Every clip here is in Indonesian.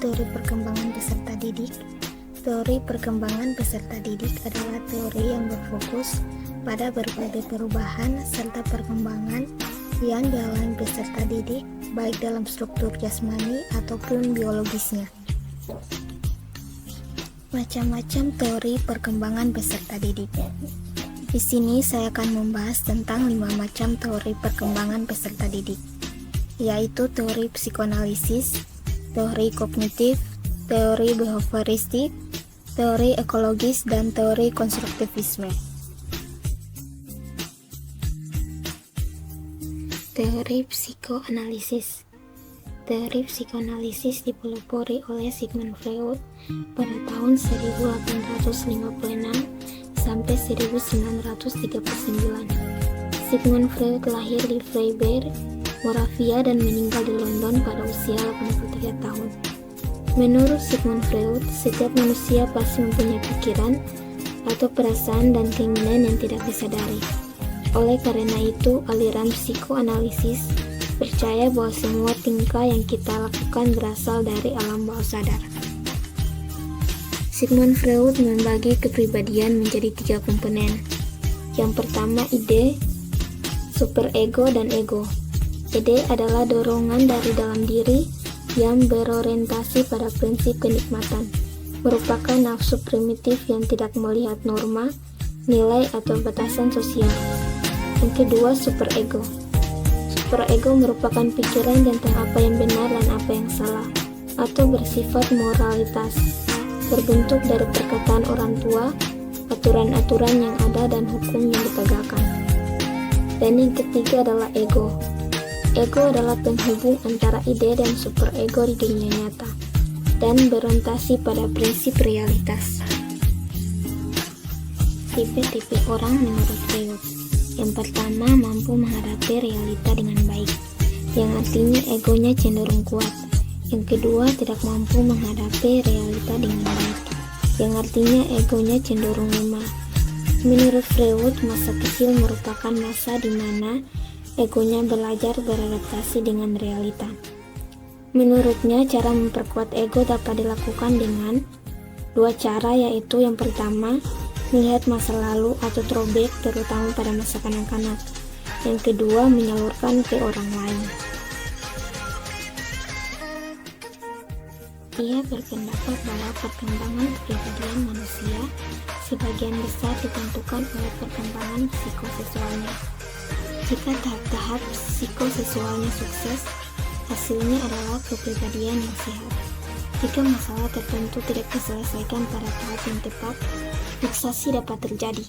teori perkembangan peserta didik? Teori perkembangan peserta didik adalah teori yang berfokus pada berbagai perubahan serta perkembangan yang dialami peserta didik, baik dalam struktur jasmani ataupun biologisnya. Macam-macam teori perkembangan peserta didik. Di sini saya akan membahas tentang 5 macam teori perkembangan peserta didik, yaitu teori psikoanalisis, teori kognitif, teori behavioristik, teori ekologis, dan teori konstruktivisme. Teori psikoanalisis. Teori psikoanalisis dipelopori oleh Sigmund Freud pada tahun 1856 sampai 1939. Sigmund Freud lahir di Freiberg, Moravia dan meninggal di London pada usia 83 tahun. Menurut Sigmund Freud, setiap manusia pasti mempunyai pikiran atau perasaan dan keinginan yang tidak disadari. Oleh karena itu, aliran psikoanalisis percaya bahwa semua tingkah yang kita lakukan berasal dari alam bawah sadar. Sigmund Freud membagi kepribadian menjadi 3 komponen. Yang pertama, ide, superego, dan ego. Ide adalah dorongan dari dalam diri yang berorientasi pada prinsip kenikmatan, merupakan nafsu primitif yang tidak melihat norma, nilai, atau batasan sosial. Yang kedua, superego. Superego merupakan pikiran tentang apa yang benar dan apa yang salah, atau bersifat moralitas, berbentuk dari perkataan orang tua, aturan-aturan yang ada, dan hukum yang ditegakkan. Dan yang ketiga adalah ego. Ego adalah penghubung antara ide dan superego di dunia nyata, dan berorientasi pada prinsip realitas. Tipe-tipe orang menurut Freud. Yang pertama, mampu menghadapi realita dengan baik, yang artinya egonya cenderung kuat. Yang kedua, tidak mampu menghadapi realita dengan baik, yang artinya egonya cenderung lemah. Menurut Freud, masa kecil merupakan masa di mana egonya belajar beradaptasi dengan realita. Menurutnya, cara memperkuat ego dapat dilakukan dengan 2 cara, yaitu yang pertama, melihat masa lalu atau throwback terutama pada masa kanak-kanak. Yang kedua, menyalurkan ke orang lain. Ia berpendapat bahwa perkembangan kepribadian manusia sebagian besar ditentukan oleh perkembangan psikoseksualnya. Jika tahap-tahap psikoseksualnya sukses, hasilnya adalah kepribadian yang sehat. Jika masalah tertentu tidak diselesaikan pada tahap yang tepat, fiksasi dapat terjadi.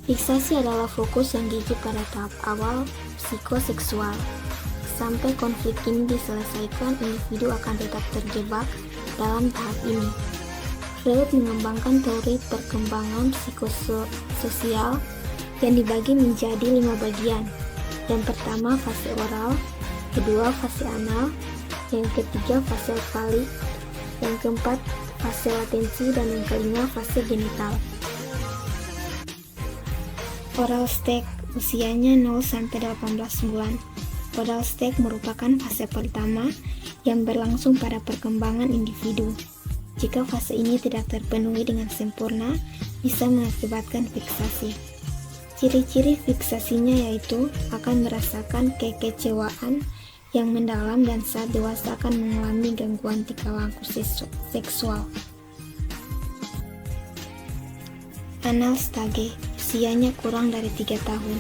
Fiksasi adalah fokus yang gigih pada tahap awal psikoseksual. Sampai konflik ini diselesaikan, individu akan tetap terjebak dalam tahap ini. Freud mengembangkan teori perkembangan psikososial yang dibagi menjadi 5 bagian. Yang pertama, fase oral, kedua, fase anal, yang ketiga, fase falik, yang keempat, fase latensi, dan yang kelima, fase genital. Oral stage, usianya 0-18 bulan. Oral stage merupakan fase pertama yang berlangsung pada perkembangan individu. Jika fase ini tidak terpenuhi dengan sempurna, bisa mengakibatkan fiksasi. Ciri-ciri fiksasinya yaitu akan merasakan kekecewaan yang mendalam dan saat dewasa akan mengalami gangguan tingkah laku seksual. Anal stage, usianya kurang dari 3 tahun.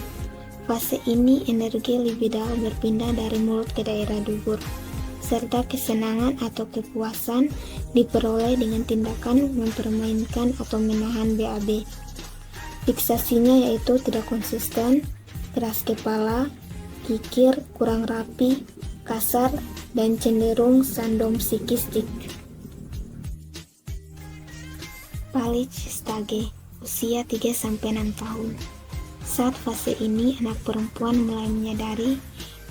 Fase ini energi libidal berpindah dari mulut ke daerah dubur, serta kesenangan atau kepuasan diperoleh dengan tindakan mempermainkan atau menahan BAB. Fiksasinya yaitu tidak konsisten, keras kepala, kikir, kurang rapi, kasar, dan cenderung sadomasochistik. Falik stage, usia 3-6 tahun. Saat fase ini, anak perempuan mulai menyadari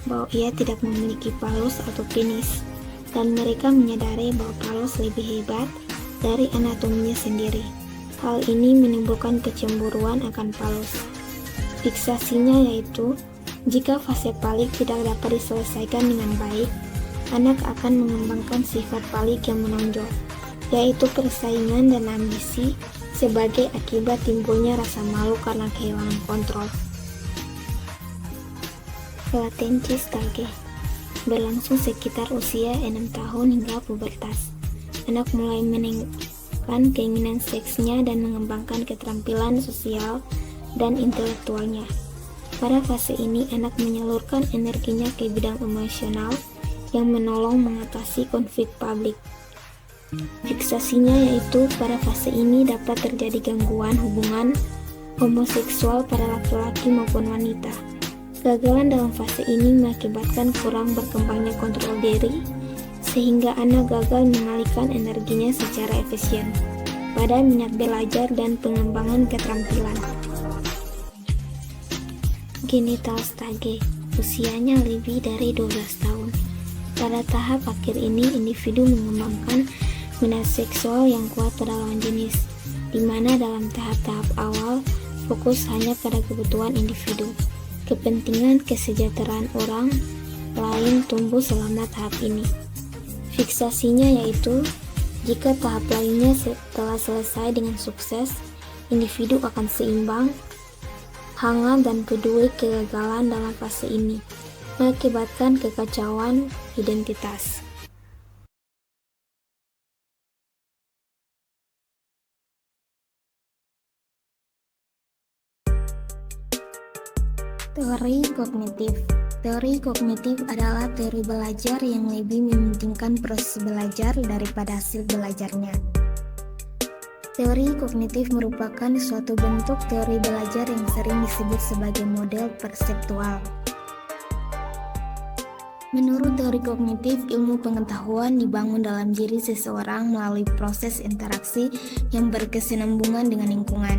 bahwa ia tidak memiliki palus atau penis, dan mereka menyadari bahwa palus lebih hebat dari anatominya sendiri. Hal ini menimbulkan kecemburuan akan palus. Fiksasinya yaitu, jika fase falik tidak dapat diselesaikan dengan baik, anak akan mengembangkan sifat balik yang menonjol, yaitu persaingan dan ambisi sebagai akibat timbulnya rasa malu karena kehilangan kontrol. Latensi stage berlangsung sekitar usia 6 tahun hingga pubertas. Anak mulai meningkatkan keinginan seksnya dan mengembangkan keterampilan sosial dan intelektualnya. Pada fase ini, anak menyalurkan energinya ke bidang emosional yang menolong mengatasi konflik publik. Fiksasinya yaitu pada fase ini dapat terjadi gangguan hubungan homoseksual pada laki-laki maupun wanita. Kegagalan dalam fase ini mengakibatkan kurang berkembangnya kontrol diri, sehingga anak gagal mengalihkan energinya secara efisien pada minat belajar dan pengembangan keterampilan. Genital stage, usianya lebih dari 12 tahun. Pada tahap akhir ini, individu mengembangkan minat seksual yang kuat pada lawan jenis, di mana dalam tahap-tahap awal fokus hanya pada kebutuhan individu. Kepentingan kesejahteraan orang lain tumbuh selama tahap ini. Fiksasinya yaitu, jika tahap lainnya telah selesai dengan sukses, individu akan seimbang, hangat dan peduli. Kegagalan dalam fase ini mengakibatkan kekacauan identitas. Teori kognitif. Teori kognitif adalah teori belajar yang lebih mementingkan proses belajar daripada hasil belajarnya. Teori kognitif merupakan suatu bentuk teori belajar yang sering disebut sebagai model perseptual. Menurut teori kognitif, ilmu pengetahuan dibangun dalam diri seseorang melalui proses interaksi yang berkesinambungan dengan lingkungan.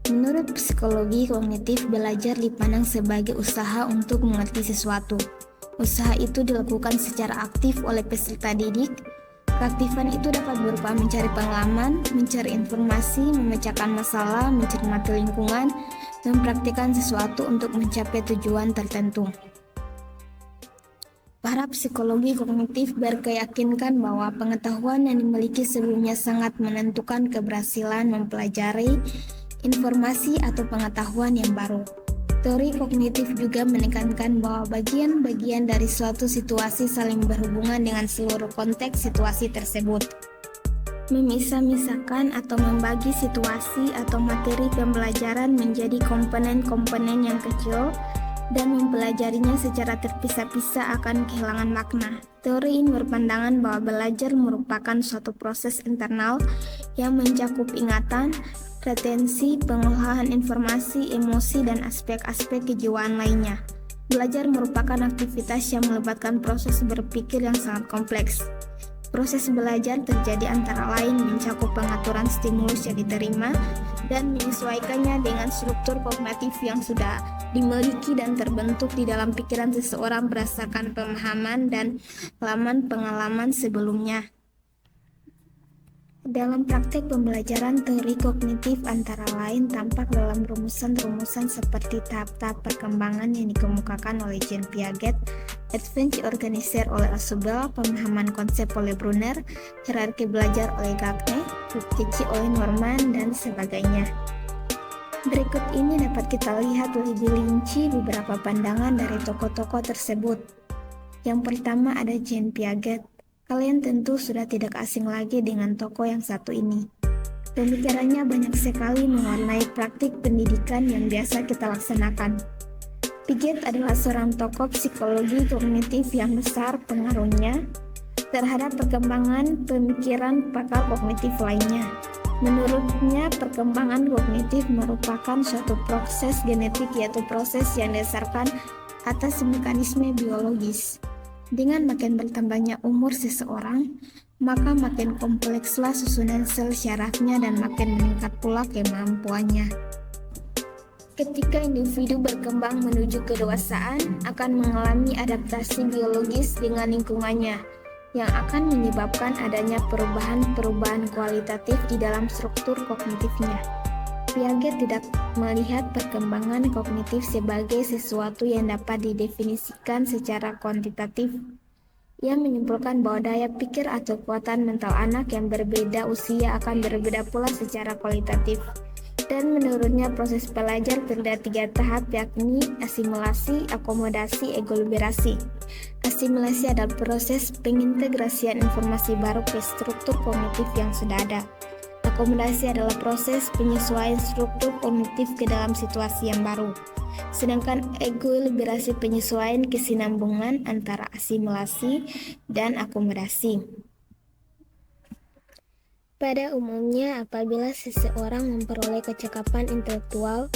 Menurut psikologi kognitif, belajar dipandang sebagai usaha untuk mengerti sesuatu. Usaha itu dilakukan secara aktif oleh peserta didik. Keaktifan itu dapat berupa mencari pengalaman, mencari informasi, memecahkan masalah, mencermati lingkungan, mempraktikkan sesuatu untuk mencapai tujuan tertentu. Para psikologi kognitif berkeyakinan bahwa pengetahuan yang dimiliki sebelumnya sangat menentukan keberhasilan mempelajari informasi atau pengetahuan yang baru. Teori kognitif juga menekankan bahwa bagian-bagian dari suatu situasi saling berhubungan dengan seluruh konteks situasi tersebut. Memisah-misahkan atau membagi situasi atau materi pembelajaran menjadi komponen-komponen yang kecil dan mempelajarinya secara terpisah-pisah akan kehilangan makna. Teori ini berpandangan bahwa belajar merupakan suatu proses internal yang mencakup ingatan, retensi, pengolahan informasi, emosi, dan aspek-aspek kejiwaan lainnya. Belajar merupakan aktivitas yang melibatkan proses berpikir yang sangat kompleks. Proses belajar terjadi antara lain mencakup pengaturan stimulus yang diterima dan menyesuaikannya dengan struktur kognitif yang sudah dimiliki dan terbentuk di dalam pikiran seseorang berdasarkan pemahaman dan pengalaman sebelumnya. Dalam praktek pembelajaran, teori kognitif antara lain tampak dalam rumusan-rumusan seperti tahap-tahap perkembangan yang dikemukakan oleh Jean Piaget, Advanced Organizer oleh Asobel, pemahaman konsep oleh Brunner, hierarki belajar oleh Gagne, Lutkeci oleh Norman, dan sebagainya. Berikut ini dapat kita lihat lebih rinci beberapa pandangan dari tokoh-tokoh tersebut. Yang pertama ada Jean Piaget. Kalian tentu sudah tidak asing lagi dengan tokoh yang satu ini. Pemikirannya banyak sekali mewarnai praktik pendidikan yang biasa kita laksanakan. Piaget adalah seorang tokoh psikologi kognitif yang besar pengaruhnya terhadap perkembangan pemikiran pakar kognitif lainnya. Menurutnya, perkembangan kognitif merupakan suatu proses genetik, yaitu proses yang didasarkan atas mekanisme biologis. Dengan makin bertambahnya umur seseorang, maka makin komplekslah susunan sel syarafnya dan makin meningkat pula kemampuannya. Ketika individu berkembang menuju kedewasaan, akan mengalami adaptasi biologis dengan lingkungannya, yang akan menyebabkan adanya perubahan-perubahan kualitatif di dalam struktur kognitifnya. Piaget tidak melihat perkembangan kognitif sebagai sesuatu yang dapat didefinisikan secara kuantitatif. Ia menyimpulkan bahwa daya pikir atau kekuatan mental anak yang berbeda usia akan berbeda pula secara kualitatif. Dan menurutnya proses belajar terdiri 3 tahap, yakni asimilasi, akomodasi, ekoliberasi. Asimilasi adalah proses pengintegrasian informasi baru ke struktur kognitif yang sudah ada. Akomodasi adalah proses penyesuaian struktur kognitif ke dalam situasi yang baru. Sedangkan ekoliberasi penyesuaian kesinambungan antara asimilasi dan akomodasi. Pada umumnya, apabila seseorang memperoleh kecakapan intelektual,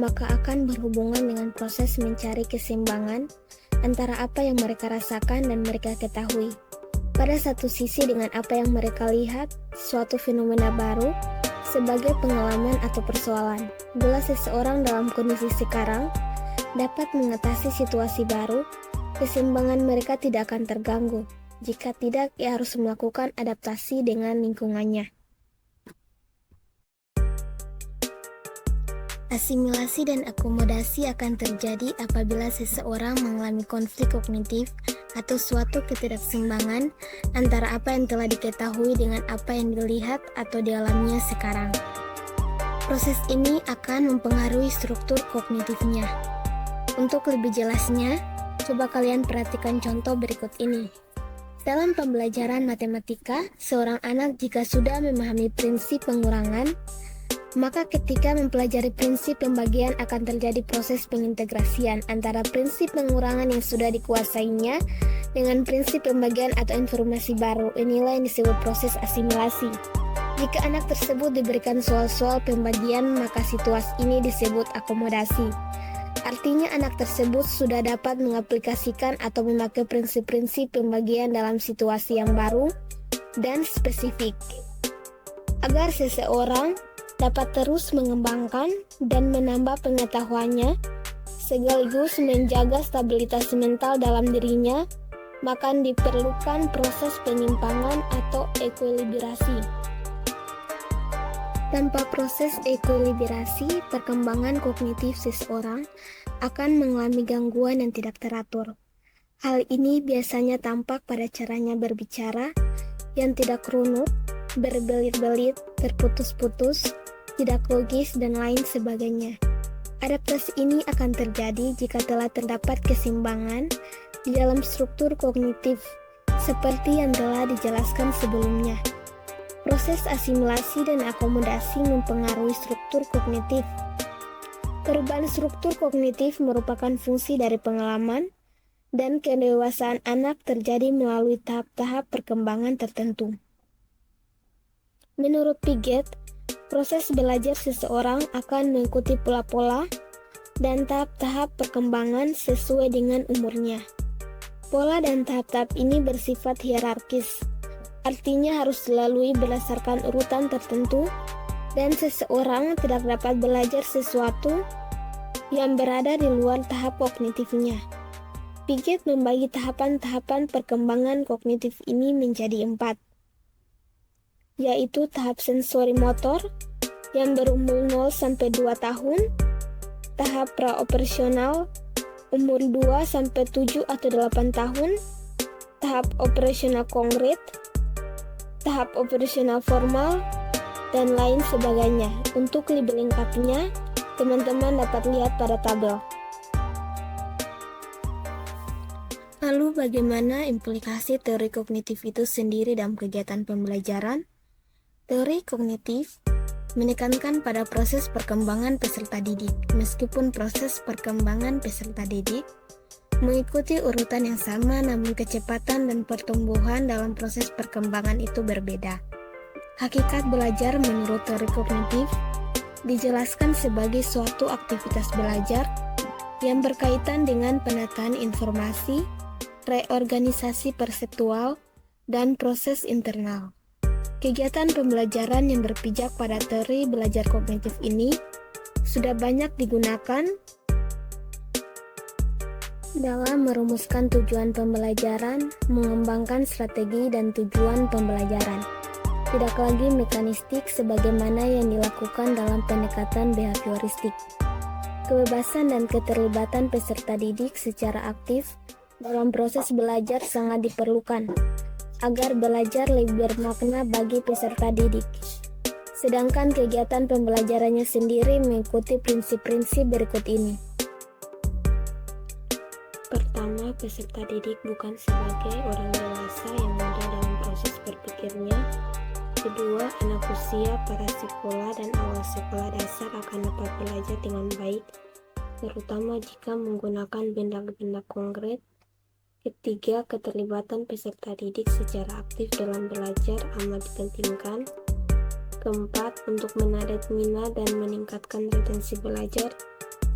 maka akan berhubungan dengan proses mencari keseimbangan antara apa yang mereka rasakan dan mereka ketahui. Pada satu sisi, dengan apa yang mereka lihat, suatu fenomena baru, sebagai pengalaman atau persoalan. Bila seseorang dalam kondisi sekarang dapat mengatasi situasi baru, keseimbangan mereka tidak akan terganggu. Jika tidak, ia harus melakukan adaptasi dengan lingkungannya. Asimilasi dan akomodasi akan terjadi apabila seseorang mengalami konflik kognitif atau suatu ketidakseimbangan antara apa yang telah diketahui dengan apa yang dilihat atau dialaminya sekarang. Proses ini akan mempengaruhi struktur kognitifnya. Untuk lebih jelasnya, coba kalian perhatikan contoh berikut ini. Dalam pembelajaran matematika, seorang anak jika sudah memahami prinsip pengurangan, maka ketika mempelajari prinsip pembagian akan terjadi proses pengintegrasian antara prinsip pengurangan yang sudah dikuasainya dengan prinsip pembagian atau informasi baru. Inilah yang disebut proses asimilasi. Jika anak tersebut diberikan soal-soal pembagian, maka situasi ini disebut akomodasi. Artinya anak tersebut sudah dapat mengaplikasikan atau memakai prinsip-prinsip pembagian dalam situasi yang baru dan spesifik. Agar seseorang dapat terus mengembangkan dan menambah pengetahuannya, sekaligus menjaga stabilitas mental dalam dirinya, maka diperlukan proses penyimpangan atau ekoliberasi. Tanpa proses ekoliberasi, perkembangan kognitif seseorang akan mengalami gangguan yang tidak teratur. Hal ini biasanya tampak pada caranya berbicara yang tidak runut, berbelit-belit, terputus-putus, tidak logis, dan lain sebagainya. Adaptasi ini akan terjadi jika telah terdapat keseimbangan di dalam struktur kognitif, seperti yang telah dijelaskan sebelumnya. Proses asimilasi dan akomodasi mempengaruhi struktur kognitif. Perubahan struktur kognitif merupakan fungsi dari pengalaman, dan kedewasaan anak terjadi melalui tahap-tahap perkembangan tertentu. Menurut Piaget, proses belajar seseorang akan mengikuti pola-pola dan tahap-tahap perkembangan sesuai dengan umurnya. Pola dan tahap-tahap ini bersifat hierarkis. Artinya harus dilalui berdasarkan urutan tertentu, dan seseorang tidak dapat belajar sesuatu yang berada di luar tahap kognitifnya. Piaget membagi tahapan-tahapan perkembangan kognitif ini menjadi 4, yaitu tahap sensori motor yang berumur 0-2 tahun, tahap praoperasional umur 2-7 atau 8 tahun, tahap operasional konkret, tahap operasional formal, dan lain sebagainya. Untuk lebih lengkapnya, teman-teman dapat lihat pada tabel. Lalu bagaimana implikasi teori kognitif itu sendiri dalam kegiatan pembelajaran? Teori kognitif menekankan pada proses perkembangan peserta didik, meskipun proses perkembangan peserta didik mengikuti urutan yang sama, namun kecepatan dan pertumbuhan dalam proses perkembangan itu berbeda. Hakikat belajar menurut teori kognitif dijelaskan sebagai suatu aktivitas belajar yang berkaitan dengan penataan informasi, reorganisasi perseptual, dan proses internal. Kegiatan pembelajaran yang berpijak pada teori belajar kognitif ini sudah banyak digunakan dalam merumuskan tujuan pembelajaran, mengembangkan strategi dan tujuan pembelajaran. Tidak lagi mekanistik sebagaimana yang dilakukan dalam pendekatan behavioristik. Kebebasan dan keterlibatan peserta didik secara aktif dalam proses belajar sangat diperlukan agar belajar lebih bermakna bagi peserta didik. Sedangkan kegiatan pembelajarannya sendiri mengikuti prinsip-prinsip berikut ini. Pertama, peserta didik bukan sebagai orang dewasa yang muda dalam proses berpikirnya. Kedua, anak usia para sekolah dan awal sekolah dasar akan dapat belajar dengan baik, terutama jika menggunakan benda-benda konkret. Ketiga, keterlibatan peserta didik secara aktif dalam belajar amat dipentingkan. Keempat, untuk menarik minat dan meningkatkan retensi belajar,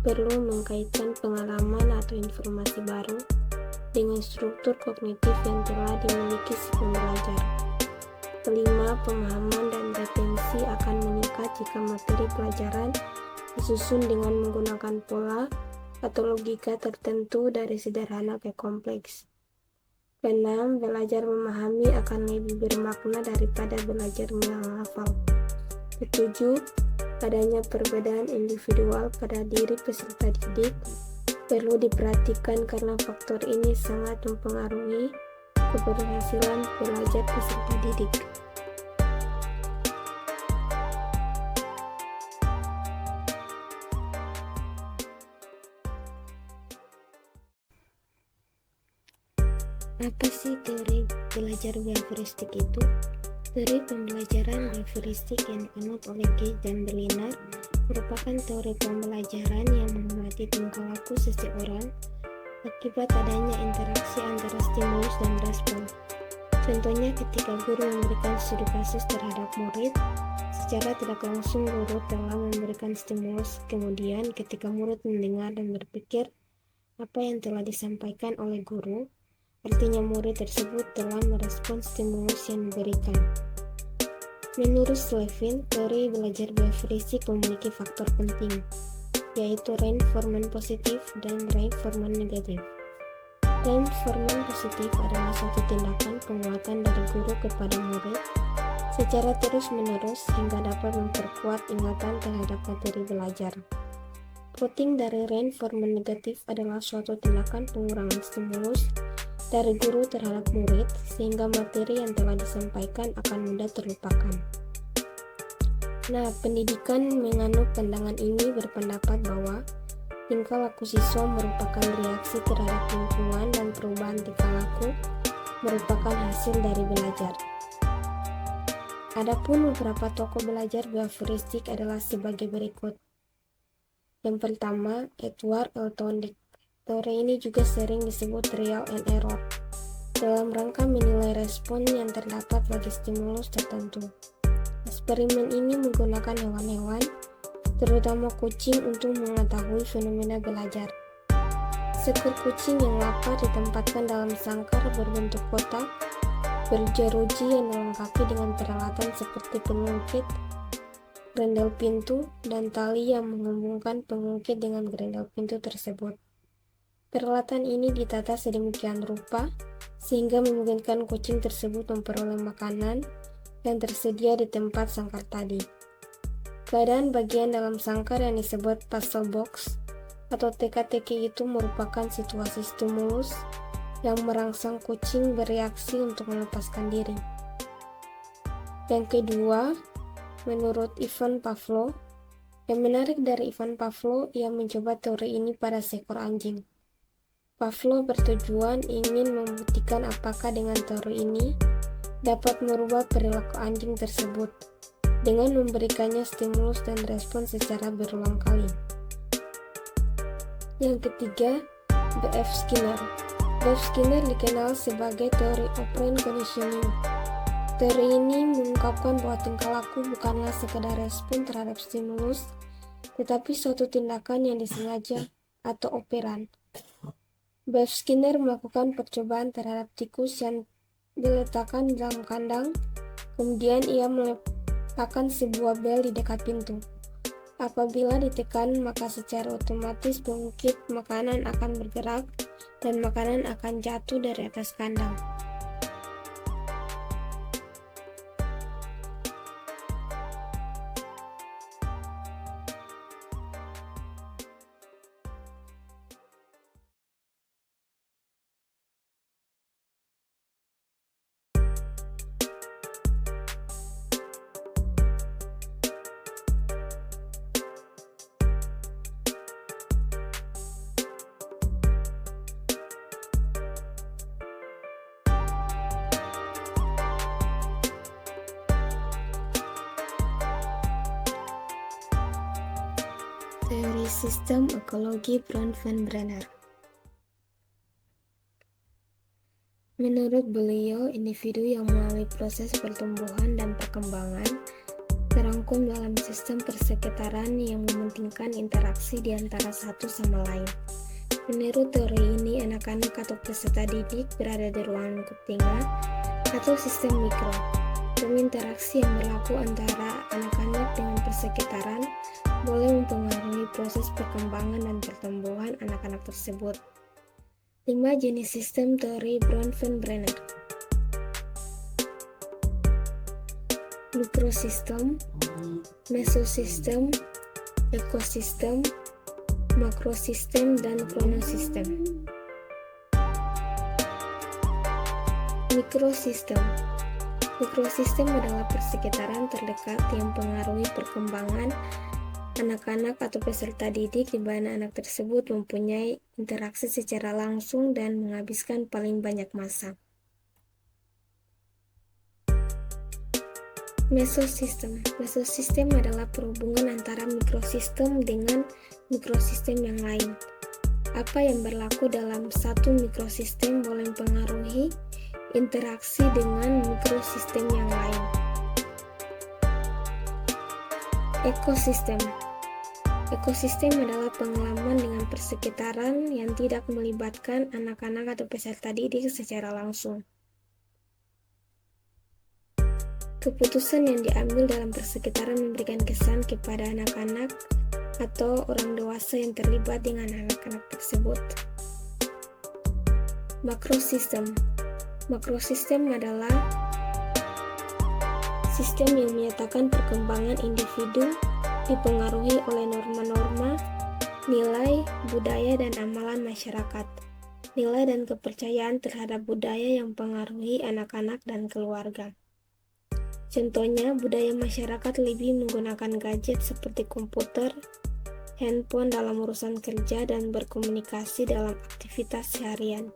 perlu mengkaitkan pengalaman atau informasi baru dengan struktur kognitif yang telah dimiliki si pembelajar. Kelima, pemahaman dan retensi akan meningkat jika materi pelajaran disusun dengan menggunakan pola atau logika tertentu dari sederhana ke kompleks. Keenam, belajar memahami akan lebih bermakna daripada belajar menghafal. Ketujuh, adanya perbedaan individual pada diri peserta didik perlu diperhatikan karena faktor ini sangat mempengaruhi keberhasilan belajar peserta didik. Apa sih teori belajar behavioristik itu? Teori pembelajaran behavioristik yang dianut oleh Gage dan Berliner merupakan teori pembelajaran yang mengamati tingkah laku seseorang akibat adanya interaksi antara stimulus dan respon. Contohnya ketika guru memberikan studi kasus terhadap murid, secara tidak langsung guru telah memberikan stimulus, kemudian ketika murid mendengar dan berpikir apa yang telah disampaikan oleh guru, artinya murid tersebut telah merespons stimulus yang diberikan. Menurut Slevin, teori belajar behavioristik memiliki faktor penting, yaitu reinforcement positif dan reinforcement negatif. Reinforcement positif adalah suatu tindakan penguatan dari guru kepada murid secara terus-menerus hingga dapat memperkuat ingatan terhadap materi belajar. Voting dari reinforcement negatif adalah suatu tindakan pengurangan stimulus dari guru terhadap murid sehingga materi yang telah disampaikan akan mudah terlupakan. Nah, pendidikan menganut pandangan ini berpendapat bahwa tingkah laku siswa merupakan reaksi terhadap lingkungan dan perubahan tingkah laku merupakan hasil dari belajar. Adapun beberapa tokoh belajar behavioristik adalah sebagai berikut. Yang pertama, Edward L. Thorndike. Teori ini juga sering disebut trial and error dalam rangka menilai respon yang terdapat bagi stimulus tertentu. Eksperimen ini menggunakan hewan-hewan, terutama kucing, untuk mengetahui fenomena belajar. Seekor kucing yang lapar ditempatkan dalam sangkar berbentuk kotak berjeruji yang dilengkapi dengan peralatan seperti pengungkit, grendel pintu, dan tali yang menghubungkan pengungkit dengan grendel pintu tersebut. Peralatan ini ditata sedemikian rupa sehingga memungkinkan kucing tersebut memperoleh makanan yang tersedia di tempat sangkar tadi. Keadaan bagian dalam sangkar yang disebut puzzle box atau teka-teki itu merupakan situasi stimulus yang merangsang kucing bereaksi untuk melepaskan diri. Yang kedua, menurut Ivan Pavlov, yang menarik dari Ivan Pavlov, ia mencoba teori ini pada seekor anjing. Pavlov bertujuan ingin membuktikan apakah dengan teori ini dapat merubah perilaku anjing tersebut dengan memberikannya stimulus dan respon secara berulang kali. Yang ketiga, B.F. Skinner. B.F. Skinner dikenal sebagai teori operant conditioning. Teori ini mengungkapkan bahwa tingkah laku bukanlah sekedar respon terhadap stimulus, tetapi suatu tindakan yang disengaja atau operan. B.F. Skinner melakukan percobaan terhadap tikus yang diletakkan di dalam kandang, kemudian ia meletakkan sebuah bel di dekat pintu. Apabila ditekan, maka secara otomatis pengungkit makanan akan bergerak dan makanan akan jatuh dari atas kandang. Teori sistem ekologi Brun van Brenner. Menurut beliau, individu yang melalui proses pertumbuhan dan perkembangan terangkum dalam sistem persekitaran yang mementingkan interaksi di antara satu sama lain. Menurut teori ini, anak-anak atau peserta didik berada di ruang lingkup tengah atau sistem mikro. Interaksi yang berlaku antara anak-anak dengan persekitaran boleh mempengaruhi proses perkembangan dan pertumbuhan anak-anak tersebut. 5 jenis sistem teori Brun van Brenner. Mikrosistem, mesosistem, ekosistem, makrosistem, dan kronosistem. Mikrosistem. Mikrosistem adalah persekitaran terdekat yang mempengaruhi perkembangan anak-anak atau peserta didik di mana anak tersebut mempunyai interaksi secara langsung dan menghabiskan paling banyak masa. Mesosistem. Mesosistem adalah perhubungan antara mikrosistem dengan mikrosistem yang lain. Apa yang berlaku dalam satu mikrosistem boleh mempengaruhi interaksi dengan mikrosistem yang lain. Ekosistem. Ekosistem adalah pengalaman dengan persekitaran yang tidak melibatkan anak-anak atau peserta didik secara langsung. Keputusan yang diambil dalam persekitaran memberikan kesan kepada anak-anak atau orang dewasa yang terlibat dengan anak-anak tersebut. Makrosistem. Makrosistem adalah sistem yang menyatakan perkembangan individu dipengaruhi oleh norma-norma, nilai, budaya, dan amalan masyarakat. Nilai dan kepercayaan terhadap budaya yang mempengaruhi anak-anak dan keluarga. Contohnya, budaya masyarakat lebih menggunakan gadget seperti komputer, handphone dalam urusan kerja dan berkomunikasi dalam aktivitas seharian,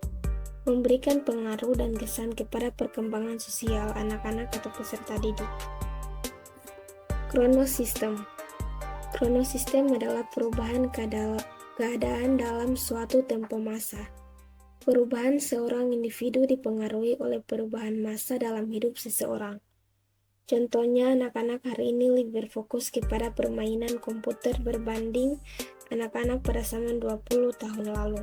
memberikan pengaruh dan kesan kepada perkembangan sosial anak-anak atau peserta didik. Kronosistem. Kronosistem adalah perubahan keadaan dalam suatu tempo masa. Perubahan seorang individu dipengaruhi oleh perubahan masa dalam hidup seseorang. Contohnya, anak-anak hari ini lebih berfokus kepada permainan komputer berbanding anak-anak pada zaman 20 tahun lalu.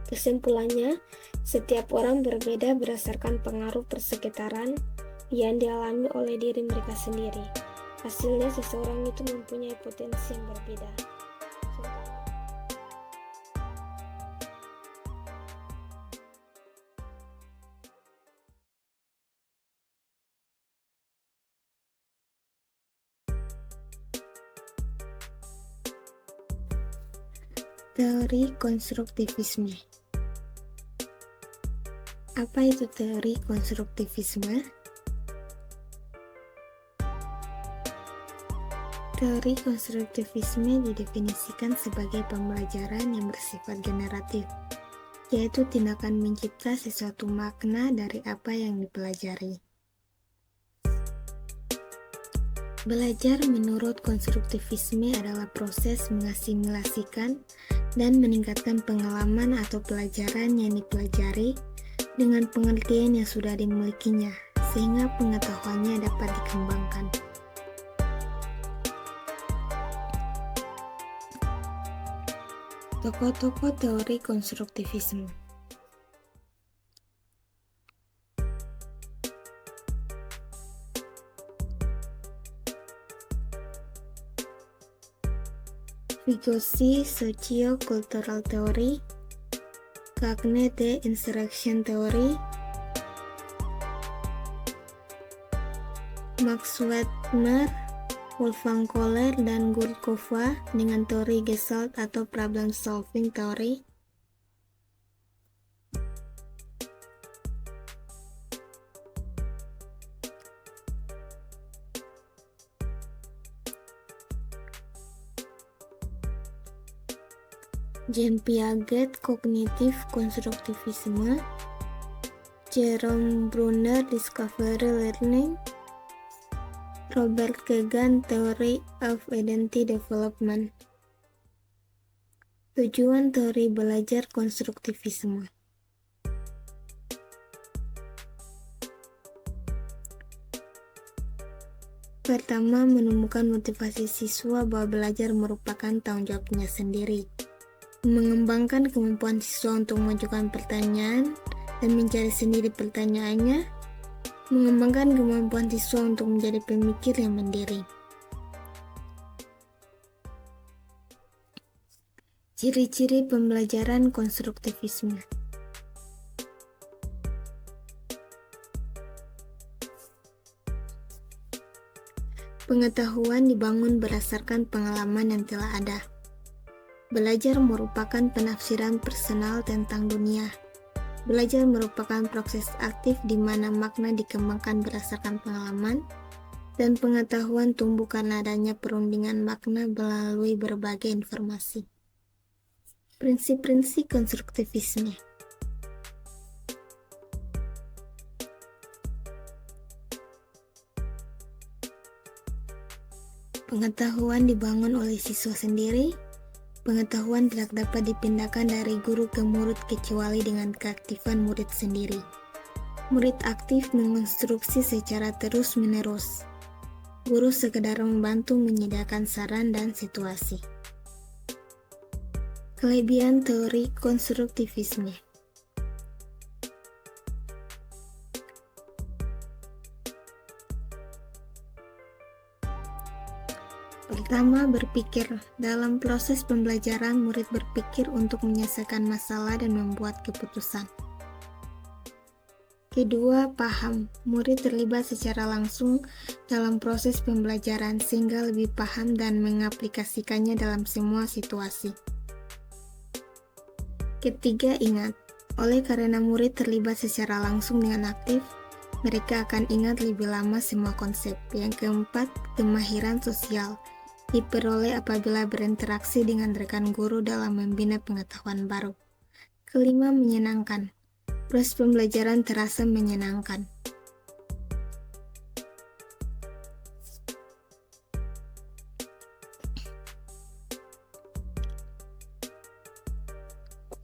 Kesimpulannya, setiap orang berbeda berdasarkan pengaruh persekitaran yang dialami oleh diri mereka sendiri. Hasilnya, seseorang itu mempunyai potensi yang berbeda. Teori konstruktivisme. Apa itu teori konstruktivisme? Teori konstruktivisme didefinisikan sebagai pembelajaran yang bersifat generatif, yaitu tindakan mencipta sesuatu makna dari apa yang dipelajari. Belajar menurut konstruktivisme adalah proses mengasimilasikan dan meningkatkan pengalaman atau pelajaran yang dipelajari dengan pengertian yang sudah dimilikinya, sehingga pengetahuannya dapat dikembangkan. Tokoh-tokoh teori konstruktivisme. Vygotsky Socio-Cultural Theory, Cognitive Interaction Theory, Max Wettner, Wolfgang Kohler, dan Gurkova dengan teori Gestalt atau Problem Solving Theory. Jean Piaget Cognitive Constructivism, Jerome Bruner Discovery Learning, Robert Kagan Theory of Identity Development. Tujuan teori belajar konstruktivisme. Pertama, menemukan motivasi siswa bahwa belajar merupakan tanggung jawabnya sendiri. Mengembangkan kemampuan siswa untuk mengajukan pertanyaan dan mencari sendiri pertanyaannya. Mengembangkan kemampuan siswa untuk menjadi pemikir yang mandiri. Ciri-ciri pembelajaran konstruktivisme. Pengetahuan dibangun berdasarkan pengalaman yang telah ada. Belajar merupakan penafsiran personal tentang dunia. Belajar merupakan proses aktif di mana makna dikembangkan berdasarkan pengalaman, dan pengetahuan tumbuh karena adanya perundingan makna melalui berbagai informasi. Prinsip-prinsip konstruktivisme. Pengetahuan dibangun oleh siswa sendiri. Pengetahuan tidak dapat dipindahkan dari guru ke murid kecuali dengan keaktifan murid sendiri. Murid aktif menginstruksi secara terus-menerus. Guru sekedar membantu menyediakan saran dan situasi. Kelebihan teori konstruktivisme. Pertama, berpikir. Dalam proses pembelajaran, murid berpikir untuk menyelesaikan masalah dan membuat keputusan. Kedua, paham. Murid terlibat secara langsung dalam proses pembelajaran sehingga lebih paham dan mengaplikasikannya dalam semua situasi. Ketiga, ingat. Oleh karena murid terlibat secara langsung dengan aktif, mereka akan ingat lebih lama semua konsep. Yang keempat, kemahiran sosial. Diperoleh apabila berinteraksi dengan rekan guru dalam membina pengetahuan baru. Kelima, menyenangkan. Proses pembelajaran terasa menyenangkan.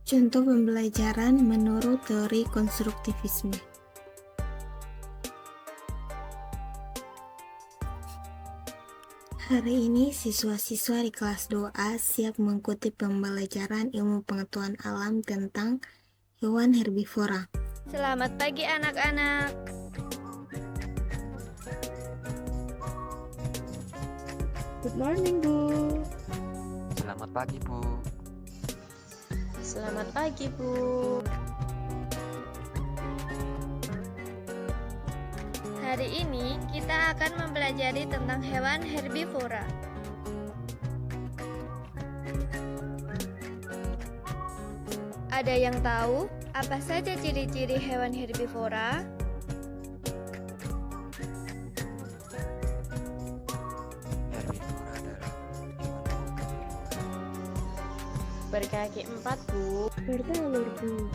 Contoh pembelajaran menurut teori konstruktivisme. Hari ini, siswa-siswa di kelas 2A siap mengikuti pembelajaran ilmu pengetahuan alam tentang hewan herbivora. Selamat pagi anak-anak. Good morning, Bu. Selamat pagi, Bu. Selamat pagi, Bu. Hari ini kita akan mempelajari tentang hewan herbivora. Ada yang tahu apa saja ciri-ciri hewan herbivora? Herbivora adalah hewan Berkaki 4, Bu. Bertelur, Bu.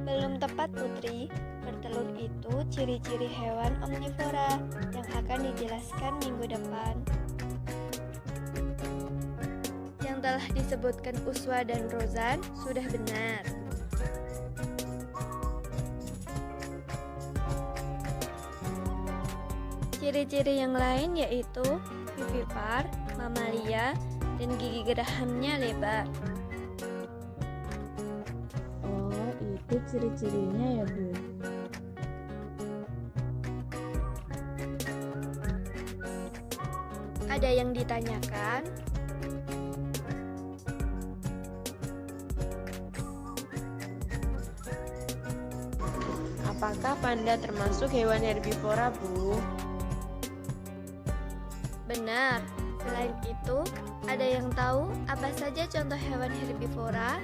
Belum tepat, Putri. Bertelur itu ciri-ciri hewan omnivora yang akan dijelaskan minggu depan. Yang telah disebutkan Uswa dan Rozan sudah benar. Ciri-ciri yang lain yaitu vivipar, mamalia, dan gigi gerahamnya lebar. Oh, itu ciri-cirinya ya, Bu. Ada yang ditanyakan? Apakah panda termasuk hewan herbivora, Bu? Benar. Selain itu, ada yang tahu apa saja contoh hewan herbivora?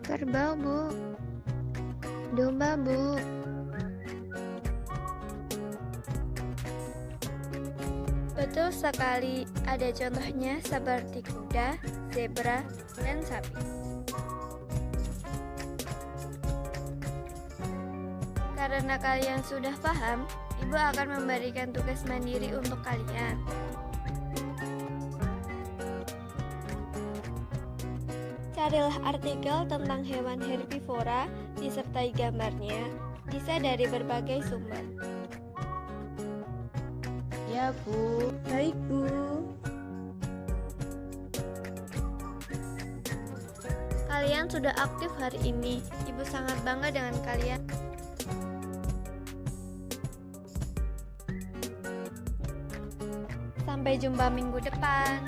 Kerbau, Bu. Domba, Bu. Betul sekali, ada contohnya seperti kuda, zebra, dan sapi. Karena kalian sudah paham, Ibu akan memberikan tugas mandiri untuk kalian. Carilah artikel tentang hewan herbivora disertai gambarnya, bisa dari berbagai sumber. Ya, Bu. Baik, Bu. Kalian sudah aktif hari ini. Ibu sangat bangga dengan kalian. Sampai jumpa minggu depan.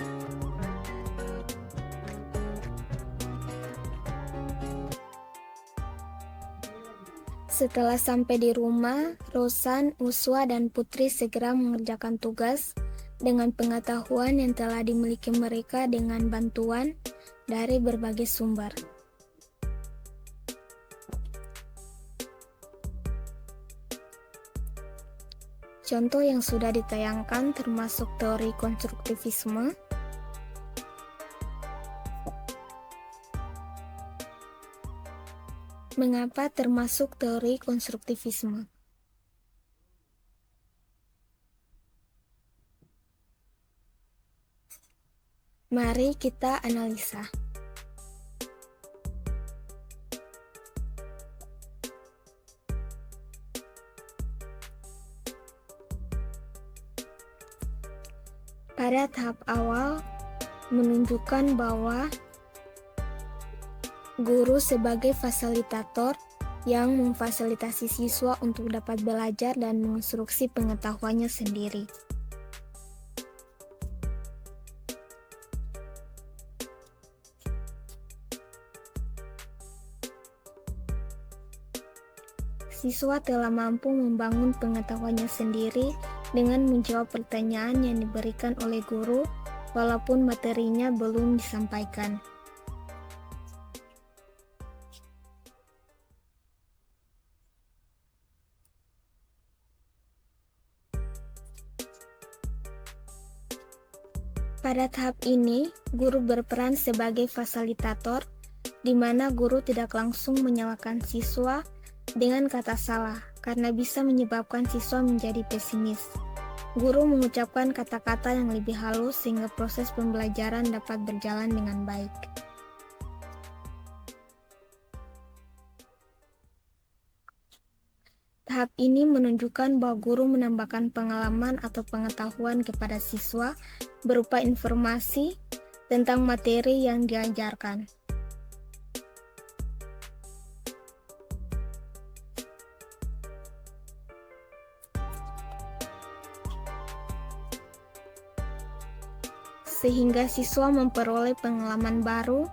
Setelah sampai di rumah, Rosan, Uswa, dan Putri segera mengerjakan tugas dengan pengetahuan yang telah dimiliki mereka dengan bantuan dari berbagai sumber. Contoh yang sudah ditayangkan termasuk teori konstruktivisme, mengapa termasuk teori konstruktivisme? Mari kita analisa. Pada tahap awal, menunjukkan bahwa guru sebagai fasilitator yang memfasilitasi siswa untuk dapat belajar dan menginstruksi pengetahuannya sendiri. Siswa telah mampu membangun pengetahuannya sendiri dengan menjawab pertanyaan yang diberikan oleh guru, walaupun materinya belum disampaikan. Pada tahap ini, guru berperan sebagai fasilitator, di mana guru tidak langsung menyalahkan siswa dengan kata salah, karena bisa menyebabkan siswa menjadi pesimis. Guru mengucapkan kata-kata yang lebih halus sehingga proses pembelajaran dapat berjalan dengan baik. Tahap ini menunjukkan bahwa guru menambahkan pengalaman atau pengetahuan kepada siswa berupa informasi tentang materi yang diajarkan. Sehingga siswa memperoleh pengalaman baru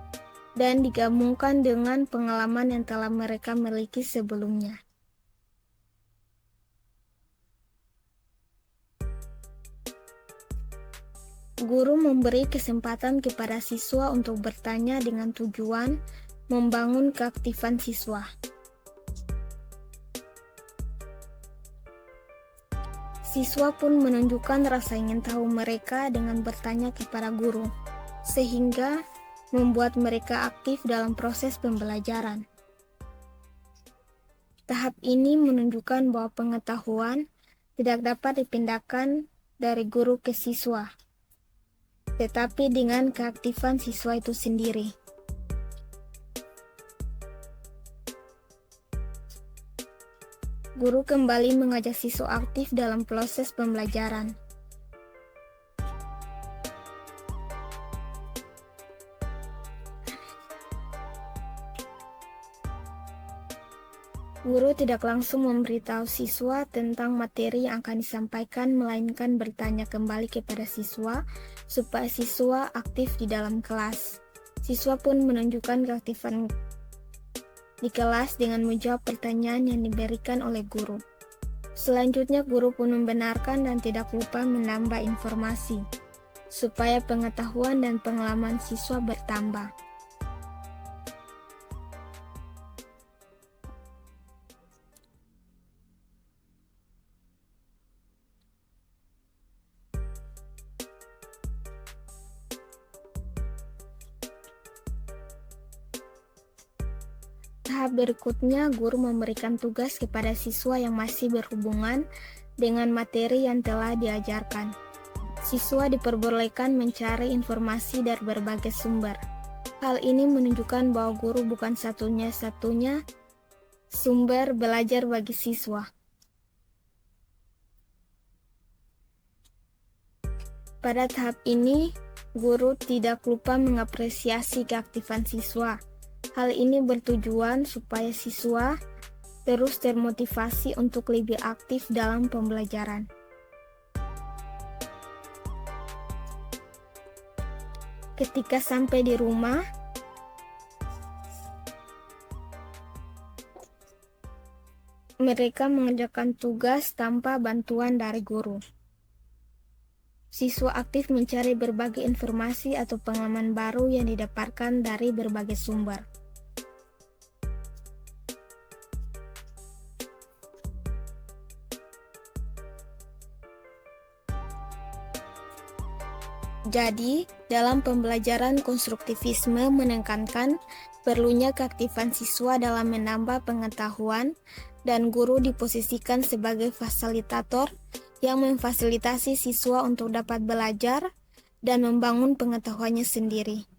dan digabungkan dengan pengalaman yang telah mereka miliki sebelumnya. Guru memberi kesempatan kepada siswa untuk bertanya dengan tujuan membangun keaktifan siswa. Siswa pun menunjukkan rasa ingin tahu mereka dengan bertanya kepada guru, sehingga membuat mereka aktif dalam proses pembelajaran. Tahap ini menunjukkan bahwa pengetahuan tidak dapat dipindahkan dari guru ke siswa, tetapi dengan keaktifan siswa itu sendiri. Guru kembali mengajak siswa aktif dalam proses pembelajaran. Guru tidak langsung memberitahu siswa tentang materi yang akan disampaikan, melainkan bertanya kembali kepada siswa supaya siswa aktif di dalam kelas. Siswa pun menunjukkan keaktifan di kelas dengan menjawab pertanyaan yang diberikan oleh guru. Selanjutnya, guru pun membenarkan dan tidak lupa menambah informasi, supaya pengetahuan dan pengalaman siswa bertambah. Tahap berikutnya, guru memberikan tugas kepada siswa yang masih berhubungan dengan materi yang telah diajarkan. Siswa diperbolehkan mencari informasi dari berbagai sumber. Hal ini menunjukkan bahwa guru bukan satunya-satunya sumber belajar bagi siswa. Pada tahap ini, guru tidak lupa mengapresiasi keaktifan siswa. Hal ini bertujuan supaya siswa terus termotivasi untuk lebih aktif dalam pembelajaran. Ketika sampai di rumah, mereka mengerjakan tugas tanpa bantuan dari guru. Siswa aktif mencari berbagai informasi atau pengalaman baru yang didapatkan dari berbagai sumber. Jadi, dalam pembelajaran konstruktivisme menekankan perlunya keaktifan siswa dalam menambah pengetahuan, dan guru diposisikan sebagai fasilitator yang memfasilitasi siswa untuk dapat belajar dan membangun pengetahuannya sendiri.